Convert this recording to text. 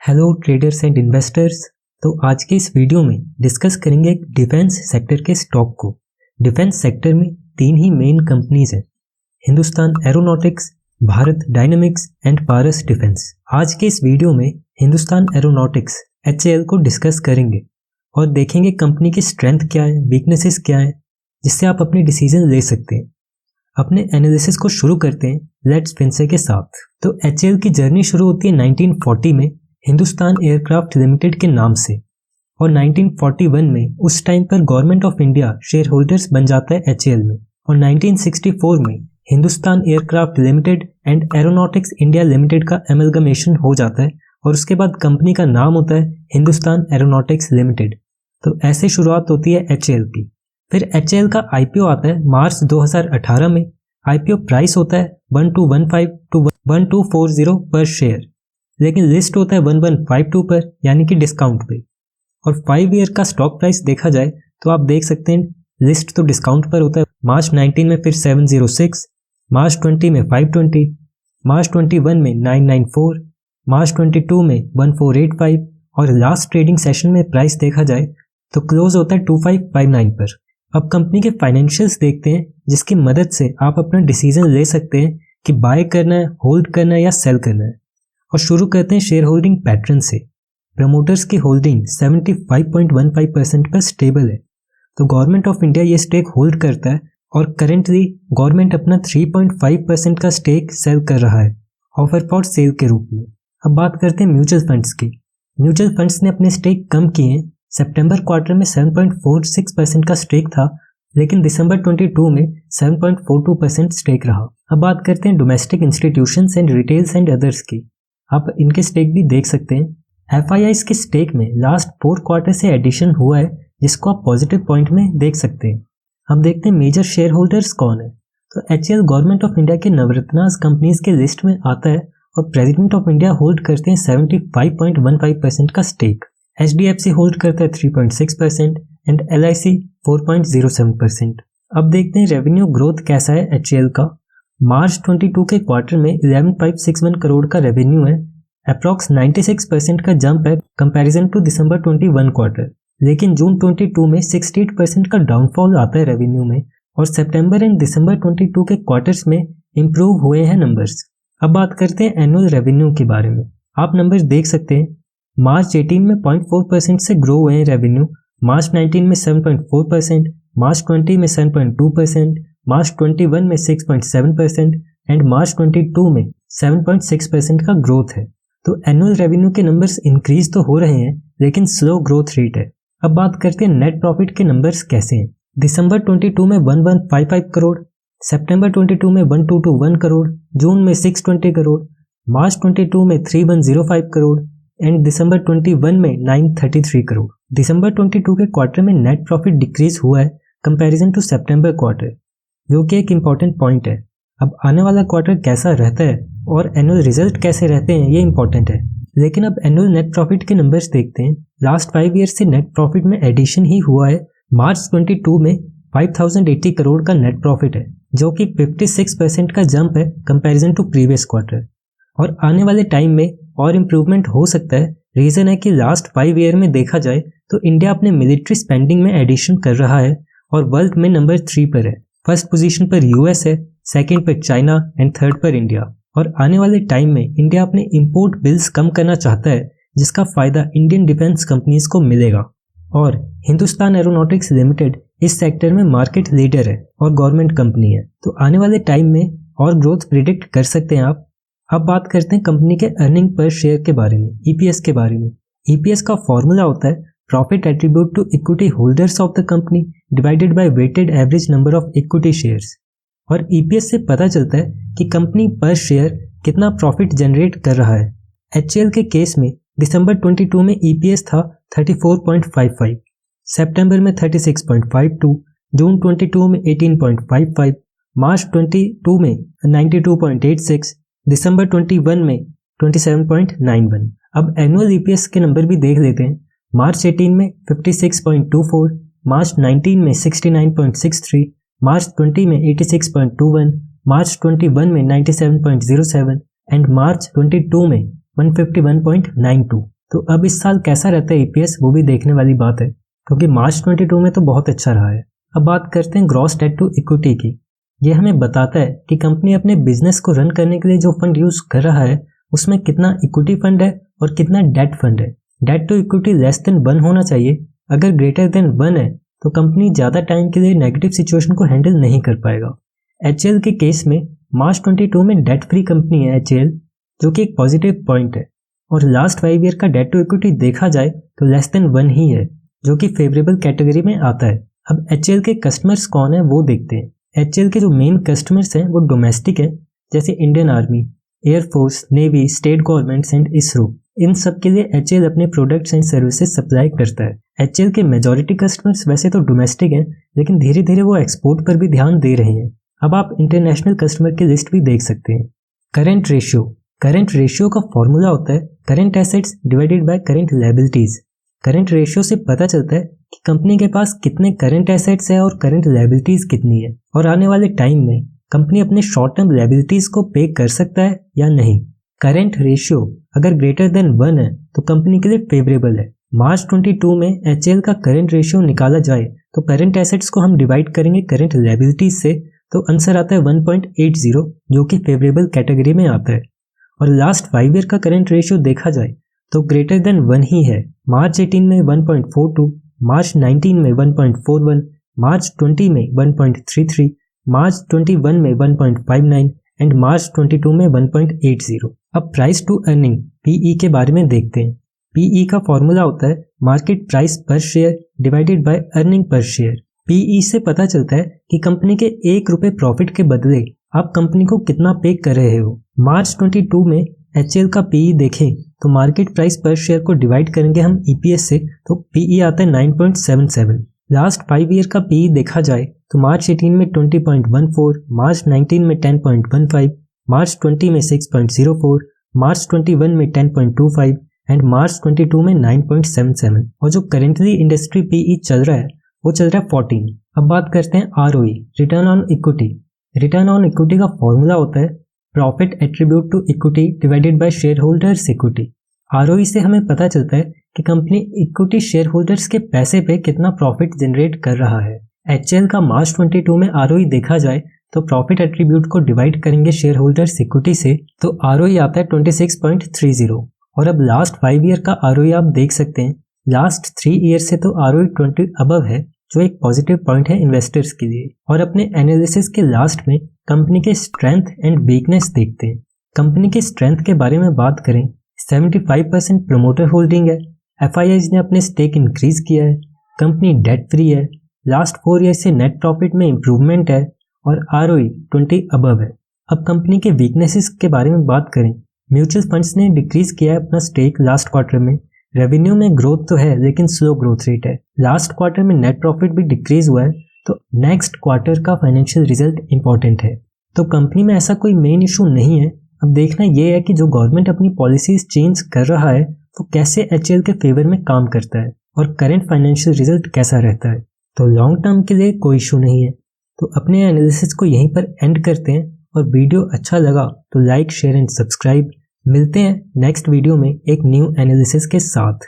Hello traders and investors. तो आज के इस वीडियो में डिस्कस करेंगे एक डिफेंस सेक्टर के स्टॉक को। डिफेंस सेक्टर में तीन ही मेन कंपनीज हैं, Hindustan aeronautics, Bharat dynamics and Paras defence. आज के इस वीडियो में हिंदुस्तान एरोनॉटिक्स HAL को डिस्कस करेंगे और देखेंगे कंपनी की स्ट्रेंथ क्या है, वीकनेसेस क्या है, जिससे आप अपने डिसीजन ले सकते हैं। अपने एनालिसिस को शुरू करते हैं लेट्स फिंसे के साथ। तो HAL की जर्नी शुरू होती है 1940 में हिंदुस्तान एयरक्राफ्ट लिमिटेड के नाम से, और 1941 में उस टाइम पर government of India share holders बन जाता है HAL में, और 1964 में Hindustan aircraft limited and aeronautics India limited का एमलगमेशन हो जाता है और उसके बाद कंपनी का नाम होता है हिंदुस्तान एरोनॉटिक्स लिमिटेड। तो ऐसे शुरुआत होती है HAL की। फिर HAL का IPO आता है मार्च 2018 में। IPO प्राइस होता है 1215 to 1240 पर शेयर, लेकिन लिस्ट होता है 1152 पर, यानी कि डिस्काउंट पे। और 5 ईयर का स्टॉक प्राइस देखा जाए तो आप देख सकते हैं लिस्ट तो डिस्काउंट पर होता है। मार्च 19 में फिर 706, मार्च 20 में 520, मार्च 21 में 994, मार्च 22 में 1485 और लास्ट ट्रेडिंग सेशन में प्राइस देखा जाए तो क्लोज होता है 2559 पर। अब कंपनी के फाइनेंशियल्स देखते हैं, जिसकी मदद से आप अपना डिसीजन ले सकते हैं कि बाय करना है, होल्ड करना है या सेल करना है। और शुरू करते हैं शेयर होल्डिंग पैटर्न से। प्रमोटर्स की होल्डिंग 75.15% पर स्टेबल है, तो गवर्नमेंट ऑफ इंडिया ये स्टेक होल्ड करता है और करेंटली गवर्नमेंट अपना 3.5% का स्टेक सेल कर रहा है ऑफर फॉर सेल के रूप में। अब बात करते हैं म्यूचुअल फंड्स की। म्यूचुअल फंड्स ने अपने स्टेक कम किए हैं। सितंबर क्वार्टर में 7.46% का स्टेक था, लेकिन दिसंबर 22 में 7.42% स्टेक रहा। अब बात करते हैं domestic institutions and retails and others की। आप इनके स्टेक भी देख सकते हैं। FIIs के स्टेक में लास्ट 4 क्वार्टर से एडिशन हुआ है, जिसको आप पॉजिटिव पॉइंट में देख सकते हैं। अब देखते हैं मेजर शेयर होल्डर्स कौन है। तो HAL गवर्नमेंट ऑफ इंडिया के नवरत्नास कंपनीज के लिस्ट में आता है और प्रेसिडेंट ऑफ इंडिया होल्ड करते हैं 75.15% का स्टेक। HDFC होल्ड करता है 3.6% एंड LIC 4.07%। अब देखते हैं रेवेन्यू ग्रोथ कैसा है HAL का। मार्च 22 के क्वार्टर में 11.61 करोड़ का रेवेन्यू है, अप्रॉक्स 96% का जंप है कंपैरिजन टू दिसंबर 21 क्वार्टर। लेकिन जून 22 में 68% का डाउनफॉल आता है रेवेन्यू में, और सितंबर एंड दिसंबर 22 के क्वार्टर्स में इंप्रूव हुए हैं नंबर्स। अब बात करते हैं एनुअल रेवेन्यू के बारे में। आप नंबर्स देख सकते हैं। मार्च 18 में 0.4% से ग्रो हुए हैं रेवेन्यू, मार्च 19 में 7.4%, मार्च 20 में 7.2%, मार्च 21 में 6.7% एंड मार्च 22 में 7.6% का ग्रोथ है। तो एनुअल रेवेन्यू के नंबर्स इंक्रीज तो हो रहे हैं, लेकिन स्लो ग्रोथ रेट है। अब बात करते हैं नेट प्रॉफिट के नंबर्स कैसे हैं। दिसंबर 22 में 1155 करोड़, सितंबर 22 में 1221 करोड़, जून में 620 करोड़, मार्च 22 में 3105 करोड़ एंड दिसंबर 21 में 933 करोड़। दिसंबर 22 के क्वार्टर में नेट प्रॉफिट डिक्रीज हुआ है कंपैरिजन टू सितंबर क्वार्टर, जो कि एक इम्पॉर्टेंट पॉइंट है। अब आने वाला क्वार्टर कैसा रहता है और एनुअल रिजल्ट कैसे रहते हैं, ये इंपॉर्टेंट है। लेकिन अब एनुअल नेट प्रॉफिट के नंबर्स देखते हैं। लास्ट 5 ईयर से नेट प्रॉफिट में एडिशन ही हुआ है। मार्च 22 में 5080 करोड़ का नेट प्रॉफिट है, जो कि 56% का जंप है कंपैरिजन टू प्रीवियस क्वार्टर, और आने वाले टाइम में और इम्प्रूवमेंट हो सकता है। रीजन है कि लास्ट 5 ईयर में देखा जाए तो इंडिया अपने मिलिट्री स्पेंडिंग में एडिशन कर रहा है और वर्ल्ड में नंबर 3 पर है। फर्स्ट पोजीशन पर US है, सेकंड पर चाइना एंड थर्ड पर इंडिया। और आने वाले टाइम में इंडिया अपने इंपोर्ट बिल्स कम करना चाहता है, जिसका फायदा इंडियन डिफेंस कंपनीज को मिलेगा। और हिंदुस्तान एरोनॉटिक्स लिमिटेड इस सेक्टर में मार्केट लीडर है और गवर्नमेंट कंपनी है, तो आने वाले टाइम में और ग्रोथ प्रिडिक्ट कर सकते हैं आप। अब बात करते हैं कंपनी के अर्निंग पर शेयर के बारे में, EPS के बारे में। EPS का फॉर्मूला होता है profit attribute to equity holders of the company divided by weighted average number of equity shares. और EPS से पता चलता है कि कंपनी पर शेयर कितना प्रॉफिट जनरेट कर रहा है। HAL के केस में दिसंबर 22 में EPS था 34.55, सितंबर में 36.52, जून 22 में 18.55, मार्च 22 में 92.86, दिसंबर 21 में 27.91। अब एनुअल EPS के नंबर भी देख लेते हैं। मार्च 18 में 56.24, मार्च 19 में 69.63, मार्च 20 में 86.21, मार्च 21 में 97.07 एंड मार्च 22 में 151.92। तो अब इस साल कैसा रहता है ईपीएस वो भी देखने वाली बात है, क्योंकि मार्च 22 में तो बहुत अच्छा रहा है। अब बात करते हैं ग्रॉस डेट टू इक्विटी की। ये हमें बताता है कि कंपनी अपने बिजनेस को रन करने के लिए जो फंड यूज कर रहा है उसमें कितना इक्विटी फंड है और कितना डेट फंड है। Debt to equity less than 1 होना चाहिए। अगर ग्रेटर देन 1 है तो कंपनी ज्यादा टाइम के लिए नेगेटिव सिचुएशन को हैंडल नहीं कर पाएगा। एचएएल के केस में मार्च 22 में डेट फ्री कंपनी है एचएएल, जो कि एक पॉजिटिव पॉइंट है। और लास्ट 5 ईयर का डेट टू इक्विटी देखा जाए तो लेस देन 1 ही है, जो कि फेवरेबल कैटेगरी में आता है। अब एचएएल के कस्टमर्स कौन है वो देखते हैं। एचएएल के जो मेन कस्टमर्स हैं वो डोमेस्टिक है, जैसे Indian army, air force, navy, state governments and ISRO. इन सब के लिए एचएएल अपने प्रोडक्ट्स एंड सर्विसेज सप्लाई करता है। एचएएल के मेजॉरिटी कस्टमर्स वैसे तो डोमेस्टिक हैं, लेकिन धीरे धीरे वो एक्सपोर्ट पर भी ध्यान दे रहे हैं। अब आप इंटरनेशनल कस्टमर की लिस्ट भी देख सकते हैं। करंट रेशियो का फॉर्मूला होता है current assets divided by current liabilities. Current ratio से पता चलता है कि कंपनी के पास कितने करंट एसेट्स है और करंट लायबिलिटीज कितनी है, और आने वाले टाइम में कंपनी अपने शॉर्ट टर्म लायबिलिटीज को पे कर सकता है या नहीं। करंट रेशियो अगर ग्रेटर देन 1 है तो कंपनी के लिए फेवरेबल है। मार्च 22 में एचएएल का करंट रेशियो निकाला जाए तो करंट एसेट्स को हम डिवाइड करेंगे करंट लायबिलिटीज से, तो आंसर आता है 1.80, जो कि फेवरेबल कैटेगरी में आता है। और लास्ट 5 ईयर का करंट रेशियो देखा जाए तो ग्रेटर देन 1 ही है। मार्च 18 में 1.42, मार्च 19 में 1.41, मार्च 20 में 1.33, मार्च 21 में 1.59 एंड मार्च 22 में 1.80। अब प्राइस टू अर्निंग पीई के बारे में देखते हैं। पीई का फॉर्मूला होता है market price per share divided by earning per share. PE से पता चलता है कि कंपनी के 1 रुपए प्रॉफिट के बदले आप कंपनी को कितना पे कर रहे हो। मार्च 22 में एचएएल का पीई देखें तो मार्केट प्राइस पर शेयर को डिवाइड करेंगे हम ईपीएस से, तो पीई आता है 9.77। लास्ट 5 ईयर का पीई देखा जाए तो मार्च 18 में 20.14, मार्च 19 में 10.15, मार्च 20 में 6.04, मार्च 21 में 10.25 एंड मार्च 22 में 9.77। और जो करेंटली इंडस्ट्री पीई चल रहा है वो चल रहा है 14। अब बात करते हैं ROE, return on equity. Return on equity का फॉर्मूला होता है profit attribute to equity divided by share holders equity. ROE से हमें पता चलता है कि कंपनी इक्विटी शेयर होल्डर्स के पैसे पे कितना प्रॉफिट जनरेट कर रहा है। एचएएल का मार्च 22 में आरओई देखा जाए तो प्रॉफिट एट्रीब्यूट को डिवाइड करेंगे शेयर होल्डर्स इक्विटी से, तो आरओई आता है 26.30। और अब लास्ट 5 ईयर का आरओई आप देख सकते हैं। लास्ट 3 ईयर से तो आरओई 20 अबव है, जो एक पॉजिटिव पॉइंट है इन्वेस्टर्स के लिए। और अपने एनालिसिस के लास्ट में कंपनी के स्ट्रेंथ एंड वीकनेस देखते हैं। कंपनी के स्ट्रेंथ के बारे में बात करें, 75% प्रमोटर होल्डिंग है, एफआईआईज ने अपने स्टेक इंक्रीज किया है, कंपनी डेट फ्री है, लास्ट 4 ईयर से नेट प्रॉफिट में इंप्रूवमेंट है और आरओई 20 अबव है। अब कंपनी के वीकनेसेस के बारे में बात करें, म्यूचुअल फंड्स ने डिक्रीज किया है अपना स्टेक लास्ट क्वार्टर में। रेवेन्यू में ग्रोथ तो है लेकिन स्लो ग्रोथ रेट है। लास्ट क्वार्टर में नेट प्रॉफिट भी डिक्रीज हुआ है, तो नेक्स्ट क्वार्टर का फाइनेंशियल रिजल्ट इंपॉर्टेंट है। तो कंपनी में ऐसा कोई मेन इशू नहीं है। अब देखना यह है कि जो गवर्नमेंट अपनी पॉलिसीज चेंज कर रहा है वो कैसे एचएएल के फेवर में काम करता है और करंट फाइनेंशियल रिजल्ट कैसा रहता है। तो लॉन्ग टर्म के लिए कोई इशू नहीं है। तो अपने एनालिसिस को यहीं पर एंड करते हैं, और वीडियो अच्छा लगा तो लाइक, शेयर एंड सब्सक्राइब। मिलते हैं नेक्स्ट वीडियो में एक न्यू एनालिसिस के साथ।